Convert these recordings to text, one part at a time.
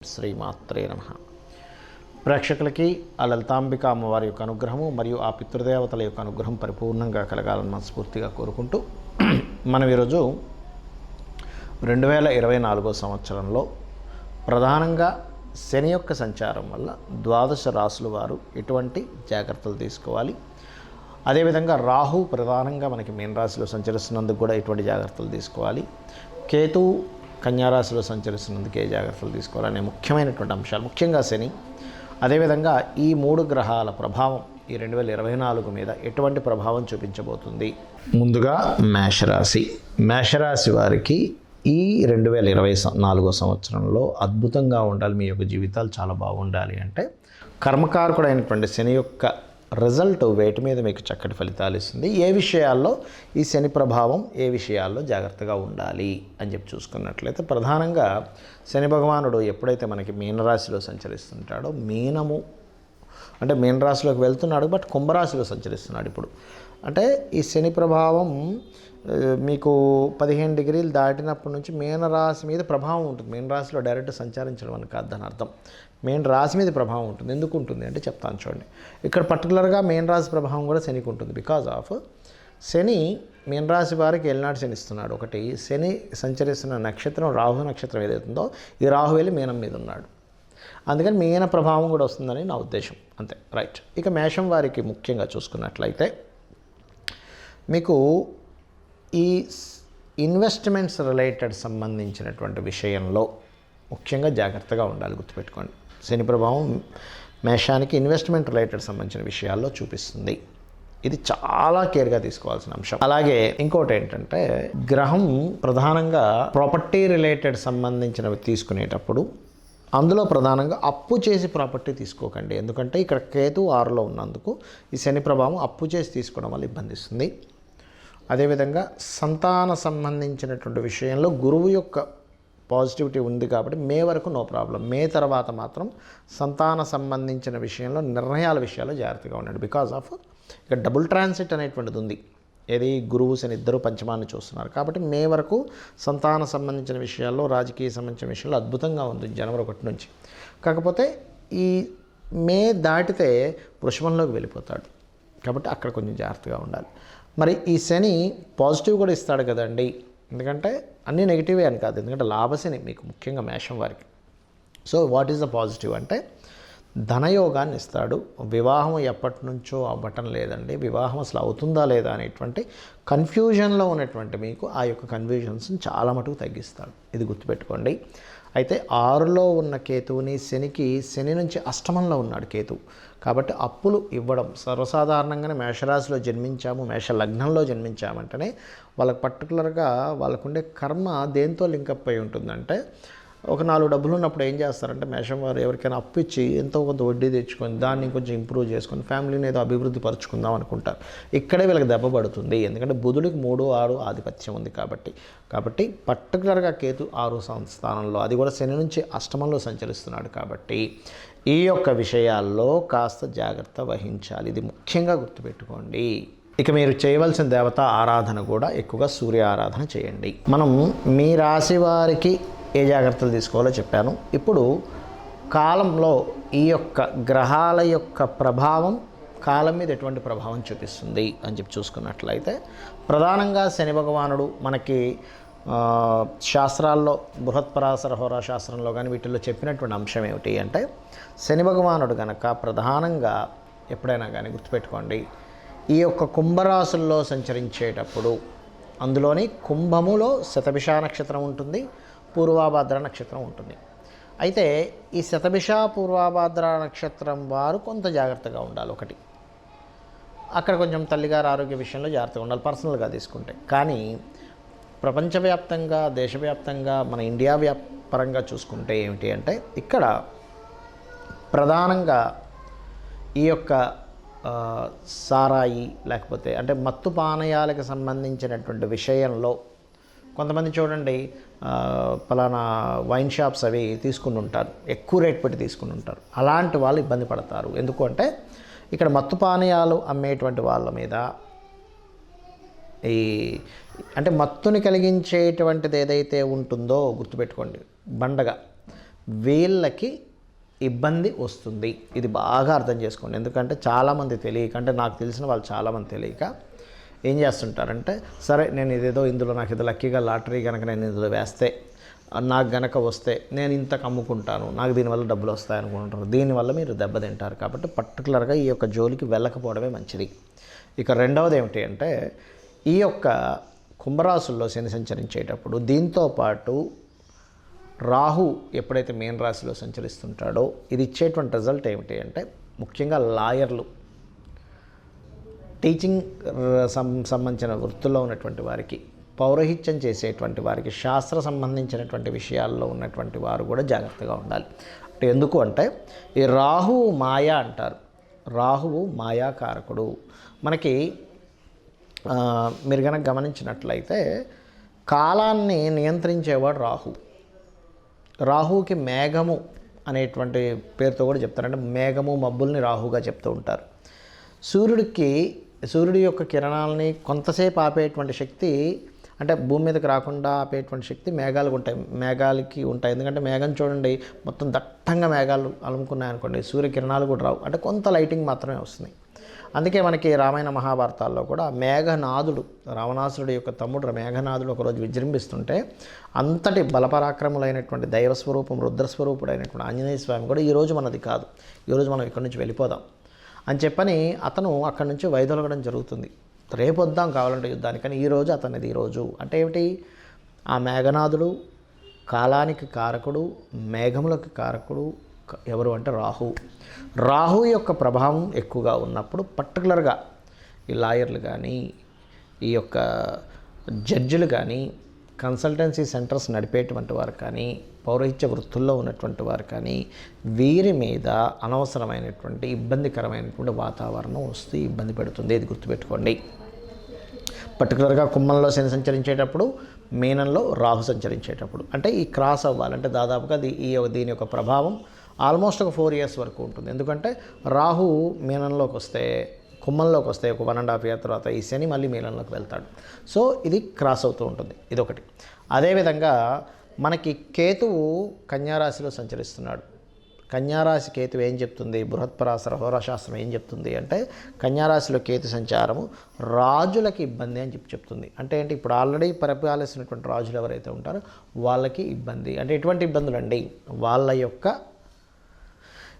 శ్రీమాత్రే నమః. ప్రేక్షకులకి ఆ లలితాంబిక అమ్మవారి యొక్క అనుగ్రహము మరియు ఆ పితృదేవతల యొక్క అనుగ్రహం పరిపూర్ణంగా కలగాలని మనస్ఫూర్తిగా కోరుకుంటూ మనం ఈరోజు 2024 సంవత్సరంలో ప్రధానంగా శని యొక్క సంచారం వల్ల ద్వాదశ రాశుల వారు ఎటువంటి జాగ్రత్తలు తీసుకోవాలి, అదేవిధంగా రాహు ప్రధానంగా మనకి మీన రాశిలో సంచరిస్తున్నందుకు కూడా ఎటువంటి జాగ్రత్తలు తీసుకోవాలి, కేతు కన్యారాశిలో సంచరిస్తున్నందుకు ఏ జాగ్రత్తలు తీసుకోవాలనే ముఖ్యమైనటువంటి అంశాలు, ముఖ్యంగా శని, అదేవిధంగా ఈ మూడు గ్రహాల ప్రభావం ఈ 2024 మీద ఎటువంటి ప్రభావం చూపించబోతుంది. ముందుగా మేషరాశి వారికి ఈ 2024 సంవత్సరంలో అద్భుతంగా ఉండాలి, మీ యొక్క జీవితాలు చాలా బాగుండాలి అంటే కర్మకారకుడైనటువంటి శని యొక్క రిజల్ట్ వేటి మీద మీకు చక్కటి ఫలితాలు ఇస్తుంది. ఏ విషయాల్లో ఈ శని ప్రభావం, ఏ విషయాల్లో జాగ్రత్తగా ఉండాలి అని చెప్పి చూసుకున్నట్లయితే ప్రధానంగా శని భగవానుడు ఎప్పుడైతే మనకి మీనరాశిలో సంచరిస్తుంటాడో, మీనరాశిలోకి వెళ్తున్నాడు, బట్ కుంభరాశిలో సంచరిస్తున్నాడు ఇప్పుడు. అంటే ఈ శని ప్రభావం మీకు 15 డిగ్రీలు దాటినప్పటి నుంచి మీనరాశి మీద ప్రభావం ఉంటుంది. మీనరాశిలో డైరెక్ట్ సంచరించడం అని కాదు దాని అర్థం. మెయిన్ రాశి మీద ప్రభావం ఉంటుంది. ఎందుకు ఉంటుంది అంటే చెప్తాను చూడండి. ఇక్కడ పర్టికులర్గా మెయిన్ రాశి ప్రభావం కూడా శనికి ఉంటుంది. బికాజ్ ఆఫ్ శని మీన రాశి వారికి ఏలినాటి శని ఇస్తున్నాడు. ఒకటి, శని సంచరిస్తున్న నక్షత్రం రాహు నక్షత్రం ఏదైతుందో ఈ రాహు వెళ్ళి మీనం మీద ఉన్నాడు, అందుకని మీన ప్రభావం కూడా వస్తుందని నా ఉద్దేశం. అంతే, రైట్. ఇక మేషం వారికి ముఖ్యంగా చూసుకున్నట్లయితే మీకు ఈ ఇన్వెస్ట్మెంట్స్ రిలేటెడ్ సంబంధించినటువంటి విషయంలో ముఖ్యంగా జాగ్రత్తగా ఉండాలి, గుర్తుపెట్టుకోండి. శని ప్రభావం మేషానికి ఇన్వెస్ట్మెంట్ రిలేటెడ్ సంబంధించిన విషయాల్లో చూపిస్తుంది. ఇది చాలా కేర్గా తీసుకోవాల్సిన అంశం. అలాగే ఇంకోటి ఏంటంటే గ్రహం ప్రధానంగా ప్రాపర్టీ రిలేటెడ్ సంబంధించినవి తీసుకునేటప్పుడు అందులో ప్రధానంగా అప్పు చేసి ప్రాపర్టీ తీసుకోకండి. ఎందుకంటే ఇక్కడ కేతు 6లో ఉన్నందుకు ఈ శని ప్రభావం అప్పు చేసి తీసుకోవడం వల్ల ఇబ్బంది ఇస్తుంది. అదేవిధంగా సంతాన సంబంధించినటువంటి విషయంలో గురువు యొక్క పాజిటివిటీ ఉంది కాబట్టి మే వరకు నో ప్రాబ్లం. మే తర్వాత మాత్రం సంతాన సంబంధించిన విషయంలో నిర్ణయాల విషయాల్లో జాగ్రత్తగా ఉండండి. బికాజ్ ఆఫ్ ఇక్కడ డబుల్ ట్రాన్సిట్ అనేటువంటిది ఉంది. ఏది, గురువు శని ఇద్దరు పంచమాన్ని చూస్తున్నారు కాబట్టి మే వరకు సంతాన సంబంధించిన విషయాల్లో, రాజకీయ సంబంధించిన విషయాల్లో అద్భుతంగా ఉంది జనవరి 1 నుంచి. కాకపోతే ఈ మే దాటితే వృషభంలోకి వెళ్ళిపోతాడు కాబట్టి అక్కడ కొంచెం జాగ్రత్తగా ఉండాలి. మరి ఈ శని పాజిటివ్ కూడా ఇస్తాడు కదండి, ఎందుకంటే అన్నీ నెగిటివే అని కాదు, ఎందుకంటే లాభశని మీకు ముఖ్యంగా మేషం వారికి. So what is the positive అంటే ధనయోగాన్ని ఇస్తాడు. వివాహం ఎప్పటి నుంచో అవ్వటం లేదండి, వివాహం అసలు అవుతుందా లేదా అనేటువంటి కన్ఫ్యూజన్లో ఉన్నటువంటి మీకు ఆ యొక్క కన్ఫ్యూజన్స్ని చాలా మటుకు తగ్గిస్తాడు. ఇది గుర్తుపెట్టుకోండి. అయితే 6లో ఉన్న కేతువుని శని నుంచి అష్టమంలో ఉన్నాడు కేతువు కాబట్టి అప్పులు ఇవ్వడం సర్వసాధారణంగానే మేషరాశిలో జన్మించాము, మేష లగ్నంలో జన్మించామంటేనే వాళ్ళకి పర్టికులర్గా వాళ్ళకుండే కర్మ దేంతో లింకప్ అయి ఉంటుందంటే, ఒక 4 డబ్బులు ఉన్నప్పుడు ఏం చేస్తారంటే మేషం వారు ఎవరికైనా అప్పు ఇచ్చి ఎంతో కొంత వడ్డీ తెచ్చుకొని దాన్ని కొంచెం ఇంప్రూవ్ చేసుకొని ఫ్యామిలీని ఏదో అభివృద్ధి పరుచుకుందాం అనుకుంటారు. ఇక్కడే వీళ్ళకి దెబ్బ పడుతుంది, ఎందుకంటే బుధుడికి 3, 6 ఆధిపత్యం ఉంది కాబట్టి పర్టికులర్గా కేతు 6 స్థానంలో, అది కూడా శని నుంచి అష్టమంలో సంచరిస్తున్నాడు కాబట్టి ఈ యొక్క విషయాల్లో కాస్త జాగ్రత్త వహించాలి. ఇది ముఖ్యంగా గుర్తుపెట్టుకోండి. ఇక మీరు చేయవలసిన దేవత ఆరాధన కూడా ఎక్కువగా సూర్య ఆరాధన చేయండి. మనం మీ రాశి వారికి ఏ జాగ్రత్తలు తీసుకోవాలో చెప్పాను. ఇప్పుడు కాలంలో ఈ యొక్క గ్రహాల యొక్క ప్రభావం కాలం మీద ఎటువంటి ప్రభావం చూపిస్తుంది అని చెప్పి చూసుకున్నట్లయితే ప్రధానంగా శని భగవానుడు మనకి శాస్త్రాల్లో బృహత్పరాశర హోరా శాస్త్రంలో కానీ వీటిల్లో చెప్పినటువంటి అంశం ఏమిటి అంటే, శని భగవానుడు కనుక ప్రధానంగా ఎప్పుడైనా కానీ గుర్తుపెట్టుకోండి, ఈ యొక్క కుంభరాశుల్లో సంచరించేటప్పుడు అందులోని కుంభములో శతభిష నక్షత్రం ఉంటుంది, పూర్వాభాద్ర నక్షత్రం ఉంటుంది. అయితే ఈ శతభిష పూర్వాభాద్ర నక్షత్రం వారు కొంత జాగ్రత్తగా ఉండాలి. ఒకటి, అక్కడ కొంచెం తల్లిగారి ఆరోగ్య విషయంలో జాగ్రత్తగా ఉండాలి పర్సనల్గా తీసుకుంటే. కానీ ప్రపంచవ్యాప్తంగా, దేశవ్యాప్తంగా, మన ఇండియా పరంగా చూసుకుంటే ఏమిటి అంటే ఇక్కడ ప్రధానంగా ఈ యొక్క సారాయి లేకపోతే అంటే మత్తు పానీయాలకు సంబంధించినటువంటి విషయంలో కొంతమంది చూడండి పలానా వైన్ షాప్స్ అవి తీసుకుని ఉంటారు, ఎక్కువ రేట్ పెట్టి తీసుకుని ఉంటారు. అలాంటి వాళ్ళు ఇబ్బంది పడతారు. ఎందుకు అంటే ఇక్కడ మత్తు పానీయాలు అమ్మేటువంటి వాళ్ళ మీద అంటే మత్తుని కలిగించేటువంటిది ఏదైతే ఉంటుందో గుర్తుపెట్టుకోండి, బండగా వీళ్ళకి ఇబ్బంది వస్తుంది. ఇది బాగా అర్థం చేసుకోండి. ఎందుకంటే చాలామంది తెలియక, అంటే నాకు తెలిసిన వాళ్ళు చాలామంది తెలియక ఏం చేస్తుంటారంటే, సరే నేను ఇదేదో ఇందులో నాకు ఇది లక్కీగా లాటరీ కనుక నేను ఇందులో వేస్తే నాకు గనక వస్తే నేను ఇంతకు అమ్ముకుంటాను, నాకు దీనివల్ల డబ్బులు వస్తాయి అనుకుంటారు. దీనివల్ల మీరు దెబ్బతింటారు. కాబట్టి పర్టికులర్గా ఈ యొక్క జోలికి వెళ్ళకపోవడమే మంచిది. ఇక రెండవది ఏమిటి అంటే, ఈ యొక్క కుంభరాశుల్లో శని సంచరించేటప్పుడు దీంతో పాటు రాహు ఎప్పుడైతే మీన రాశిలో సంచరిస్తుంటాడో ఇది ఇచ్చేటువంటి రిజల్ట్ ఏమిటి అంటే, ముఖ్యంగా లాయర్లు, టీచింగ్ సంబంధించిన వృత్తుల్లో ఉన్నటువంటి వారికి, పౌరోహిత్యం చేసేటువంటి వారికి, శాస్త్ర సంబంధించినటువంటి విషయాల్లో ఉన్నటువంటి వారు కూడా జాగ్రత్తగా ఉండాలి. అంటే ఎందుకు అంటే, ఈ రాహువు మాయా అంటారు. రాహువు మాయాకారకుడు. మనకి మీరు కనుక గమనించినట్లయితే కాలాన్ని నియంత్రించేవాడు రాహు. రాహుకి మేఘము అనేటువంటి పేరుతో కూడా చెప్తారు. అంటే మేఘము మబ్బుల్ని రాహుగా చెప్తూ ఉంటారు. సూర్యుడి యొక్క కిరణాలని కొంతసేపు ఆపేటువంటి శక్తి, అంటే భూమి మీదకి రాకుండా ఆపేటువంటి శక్తి మేఘాలకు ఉంటాయి, మేఘాలకి ఉంటాయి. ఎందుకంటే మేఘం చూడండి, మొత్తం దట్టంగా మేఘాలు అలుముకున్నాయి అనుకోండి, సూర్యకిరణాలు కూడా రావు, అంటే కొంత లైటింగ్ మాత్రమే వస్తుంది. అందుకే మనకి రామాయణ మహాభారతాల్లో కూడా మేఘనాథుడు, రావణాసురుడి యొక్క తమ్ముడు మేఘనాథుడు ఒకరోజు విజృంభిస్తుంటే అంతటి బలపరాక్రములైనటువంటి దైవస్వరూపం, రుద్రస్వరూపుడైనటువంటి ఆంజనేయ స్వామి కూడా ఈరోజు మనది కాదు, ఈరోజు మనం ఇక్కడి నుంచి వెళ్ళిపోదాం అని చెప్పని అతను అక్కడి నుంచి వైదొలగడం జరుగుతుంది. రేపు వద్దాం కావాలంటే యుద్ధానికి, కానీ ఈరోజు అతనిది ఈరోజు. అంటే ఏమిటి, ఆ మేఘనాథుడు కాలానికి కారకుడు, మేఘములకు కారకుడు ఎవరు అంటే రాహు యొక్క ప్రభావం ఎక్కువగా ఉన్నప్పుడు పర్టికులర్గా ఈ లాయర్లు కానీ, ఈ యొక్క జడ్జిలు కానీ, కన్సల్టెన్సీ సెంటర్స్ నడిపేటువంటి వారు కానీ, పౌరోహిత్య వృత్తుల్లో ఉన్నటువంటి వారు కానీ, వీరి మీద అనవసరమైనటువంటి ఇబ్బందికరమైనటువంటి వాతావరణం వస్తే ఇబ్బంది పెడుతుంది. ఇది గుర్తుపెట్టుకోండి. పర్టికులర్గా కుంభంలో శని సంచరించేటప్పుడు, మీనంలో రాహు సంచరించేటప్పుడు, అంటే ఈ క్రాస్ అవ్వాలంటే దాదాపుగా దీని యొక్క ప్రభావం ఆల్మోస్ట్ ఒక 4 years వరకు ఉంటుంది. ఎందుకంటే రాహు మీనంలోకి వస్తే, కుంభంలోకి వస్తే ఒక 1.5 year తర్వాత ఈ శని మళ్ళీ మీనంలోకి వెళ్తాడు. సో ఇది క్రాస్ అవుతూ ఉంటుంది. ఇదొకటి. అదేవిధంగా మనకి కేతువు కన్యారాశిలో సంచరిస్తున్నాడు. కన్యారాశి కేతువు ఏం చెప్తుంది, బృహత్పరాశర హోరాశాస్త్రం ఏం చెప్తుంది అంటే, కన్యారాశిలో కేతు సంచారము రాజులకి ఇబ్బంది అని చెప్తుంది. అంటే ఏంటి, ఇప్పుడు ఆల్రెడీ పరిపాలిస్తున్నటువంటి రాజులు ఎవరైతే ఉంటారో వాళ్ళకి ఇబ్బంది. అంటే ఎటువంటి ఇబ్బందులు అండి, వాళ్ళ యొక్క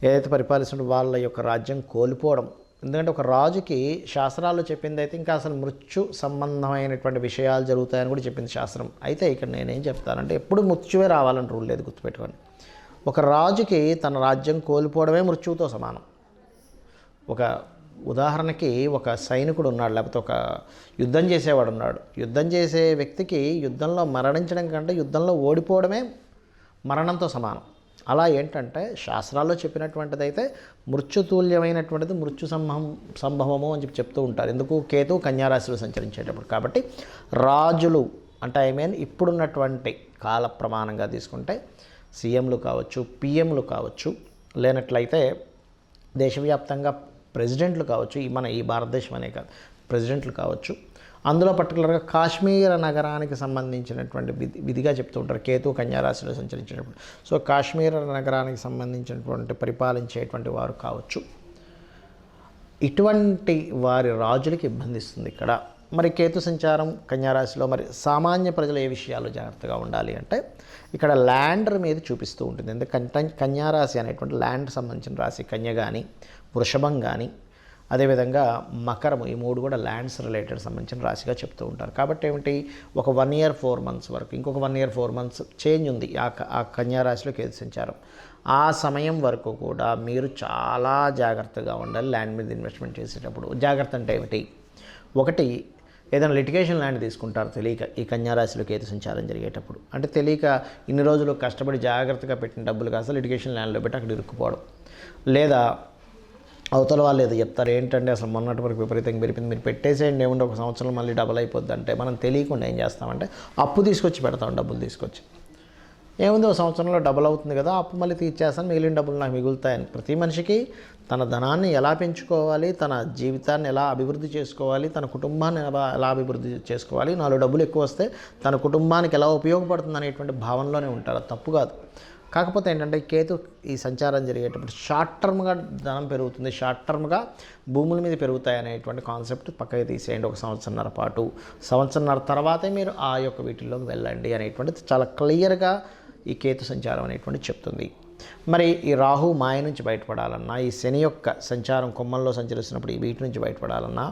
ఏదైతే పరిపాలిస్తున్న వాళ్ళ యొక్క రాజ్యం కోల్పోవడం. ఎందుకంటే ఒక రాజుకి శాస్త్రాల్లో చెప్పింది అయితే ఇంకా అసలు మృత్యు సంబంధమైనటువంటి విషయాలు జరుగుతాయని కూడా చెప్పింది శాస్త్రం. అయితే ఇక్కడ నేనేం చెప్తానంటే, ఎప్పుడు మృత్యువే రావాలని రూల్ లేదు, గుర్తుపెట్టుకోండి. ఒక రాజుకి తన రాజ్యం కోల్పోవడమే మృత్యువుతో సమానం. ఒక ఉదాహరణకి ఒక సైనికుడు ఉన్నాడు, లేకపోతే ఒక యుద్ధం చేసేవాడు ఉన్నాడు. యుద్ధం చేసే వ్యక్తికి యుద్ధంలో మరణించడం కంటే యుద్ధంలో ఓడిపోవడమే మరణంతో సమానం. అలా ఏంటంటే శాస్త్రాల్లో చెప్పినటువంటిది అయితే మృత్యుతుల్యమైనటువంటిది మృత్యు సంభవము అని చెప్తూ ఉంటారు. ఎందుకు, కేతు కన్యారాశిలో సంచరించేటప్పుడు. కాబట్టి రాజులు అంటే ఇప్పుడున్నటువంటి కాల ప్రమాణంగా తీసుకుంటే సీఎంలు కావచ్చు, పిఎంలు కావచ్చు, లేనట్లయితే దేశవ్యాప్తంగా ప్రెసిడెంట్లు కావచ్చు, ఈ భారతదేశం అనే కాదు, ప్రెసిడెంట్లు కావచ్చు. అందులో పర్టికులర్గా కాశ్మీర నగరానికి సంబంధించినటువంటి విధిగా చెప్తూ ఉంటారు కేతు కన్యారాశిలో సంచరించేటప్పుడు. సో కాశ్మీర నగరానికి సంబంధించినటువంటి పరిపాలించేటువంటి వారు కావచ్చు, ఇటువంటి వారి రాజులకి ఇబ్బంది ఇస్తుంది ఇక్కడ. మరి కేతు సంచారం కన్యారాశిలో మరి సామాన్య ప్రజలు ఏ విషయాల్లో జాగ్రత్తగా ఉండాలి అంటే, ఇక్కడ ల్యాండర్ మీద చూపిస్తూ ఉంటుంది. ఎందుకంటే కన్యారాశి అనేటువంటి ల్యాండ్ సంబంధించిన రాశి. కన్య కానీ, వృషభం కానీ, అదేవిధంగా మకరము, ఈ 3 కూడా ల్యాండ్స్ రిలేటెడ్ సంబంధించిన రాశిగా చెప్తూ ఉంటారు. కాబట్టి ఏమిటి, ఒక 1 year 4 months వరకు, ఇంకొక 1 year 4 months చేంజ్ ఉంది ఆ కన్యారాశిలో కేతు సంచారం. ఆ సమయం వరకు కూడా మీరు చాలా జాగ్రత్తగా ఉండాలి ల్యాండ్ మీద ఇన్వెస్ట్మెంట్ చేసేటప్పుడు. జాగ్రత్త అంటే ఏమిటి, ఒకటి ఏదైనా లిటిగేషన్ ల్యాండ్ తీసుకుంటారు తెలియక ఈ కన్యారాశిలో కేతు సంచారం జరిగేటప్పుడు. అంటే తెలియక ఇన్ని రోజులు కష్టపడి జాగ్రత్తగా పెట్టిన డబ్బులు కాస్త లిటిగేషన్ ల్యాండ్లో పెట్టి అక్కడ ఇరుక్కుపోవడం, లేదా అవతల వాళ్ళు ఏదో చెప్తారు, ఏంటంటే అసలు మొన్నటి వరకు విపరీతంగా పెరిగింది, మీరు పెట్టేసేయండి, ఏముంటే ఒక సంవత్సరం మళ్ళీ డబల్ అయిపోద్ది అంటే, మనం తెలియకుండా ఏం చేస్తామంటే అప్పు తీసుకొచ్చి పెడతాం, డబ్బులు తీసుకొచ్చి. ఏముంది, ఒక సంవత్సరంలో డబుల్ అవుతుంది కదా, అప్పు మళ్ళీ తీర్చేస్తాను, మిగిలిన డబ్బులు నాకు మిగులుతాయని. ప్రతి మనిషికి తన ధనాన్ని ఎలా పెంచుకోవాలి, తన జీవితాన్ని ఎలా అభివృద్ధి చేసుకోవాలి, తన కుటుంబాన్ని ఎలా అభివృద్ధి చేసుకోవాలి, 4 డబ్బులు ఎక్కువ వస్తే తన కుటుంబానికి ఎలా ఉపయోగపడుతుంది అనేటువంటి భావనలోనే ఉంటారు. తప్పు కాదు. కాకపోతే ఏంటంటే కేతు ఈ సంచారం జరిగేటప్పుడు షార్ట్ టర్మ్గా ధనం పెరుగుతుంది, షార్ట్ టర్మ్గా భూముల మీద పెరుగుతాయి అనేటువంటి కాన్సెప్ట్ పక్కకి తీసేయండి. ఒక సంవత్సరంన్నర పాటు, సంవత్సరంన్నర తర్వాతే మీరు ఆ యొక్క వీటిల్లోకి వెళ్ళండి అనేటువంటిది చాలా క్లియర్గా ఈ కేతు సంచారం అనేటువంటి చెప్తుంది. మరి ఈ రాహు మాయ నుంచి బయటపడాలన్నా, ఈ శని యొక్క సంచారం కొమ్మల్లో సంచరిస్తున్నప్పుడు ఈ వీటి నుంచి బయటపడాలన్నా,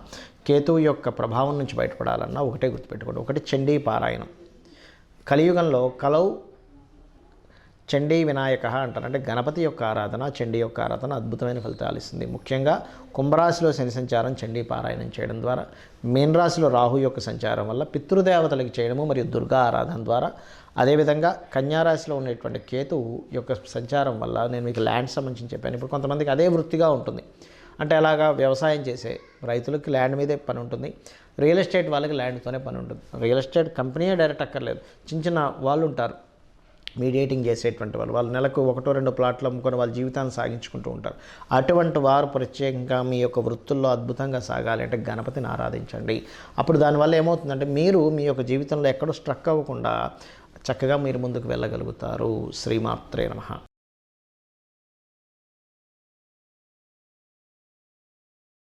కేతువు యొక్క ప్రభావం నుంచి బయటపడాలన్నా ఒకటే గుర్తుపెట్టుకోండి. ఒకటి చండీ పారాయణం. కలియుగంలో కలౌ చండీ వినాయక అంటారు. అంటే గణపతి యొక్క ఆరాధన, చండీ యొక్క ఆరాధన అద్భుతమైన ఫలితాలు ఇస్తుంది. ముఖ్యంగా కుంభరాశిలో శని సంచారం చండీ పారాయణం చేయడం ద్వారా, మీనరాశిలో రాహు యొక్క సంచారం వల్ల పితృదేవతలకు చేయడము మరియు దుర్గా ఆరాధన ద్వారా, అదేవిధంగా కన్యారాశిలో ఉన్నటువంటి కేతువు యొక్క సంచారం వల్ల నేను మీకు ల్యాండ్ సంబంధించి చెప్పాను. ఇప్పుడు కొంతమందికి అదే వృత్తిగా ఉంటుంది. అంటే అలాగా వ్యవసాయం చేసే రైతులకి ల్యాండ్ మీదే పని ఉంటుంది, రియల్ ఎస్టేట్ వాళ్ళకి ల్యాండ్తోనే పని ఉంటుంది. రియల్ ఎస్టేట్ కంపెనీయే డైరెక్ట్ అక్కర్లేదు, చిన్న చిన్న వాళ్ళు ఉంటారు మీడియేటింగ్ చేసేటువంటి వాళ్ళు నెలకు 1-2 ప్లాట్లు అమ్ముకొని వాళ్ళ జీవితాన్ని సాగించుకుంటూ ఉంటారు. అటువంటి వారు ప్రత్యేకంగా మీ యొక్క వృత్తుల్లో అద్భుతంగా సాగాలి అంటే గణపతిని ఆరాధించండి. అప్పుడు దానివల్ల ఏమవుతుందంటే మీరు మీ యొక్క జీవితంలో ఎక్కడో స్ట్రక్ అవ్వకుండా చక్కగా మీరు ముందుకు వెళ్ళగలుగుతారు. శ్రీమాత్రే నమః.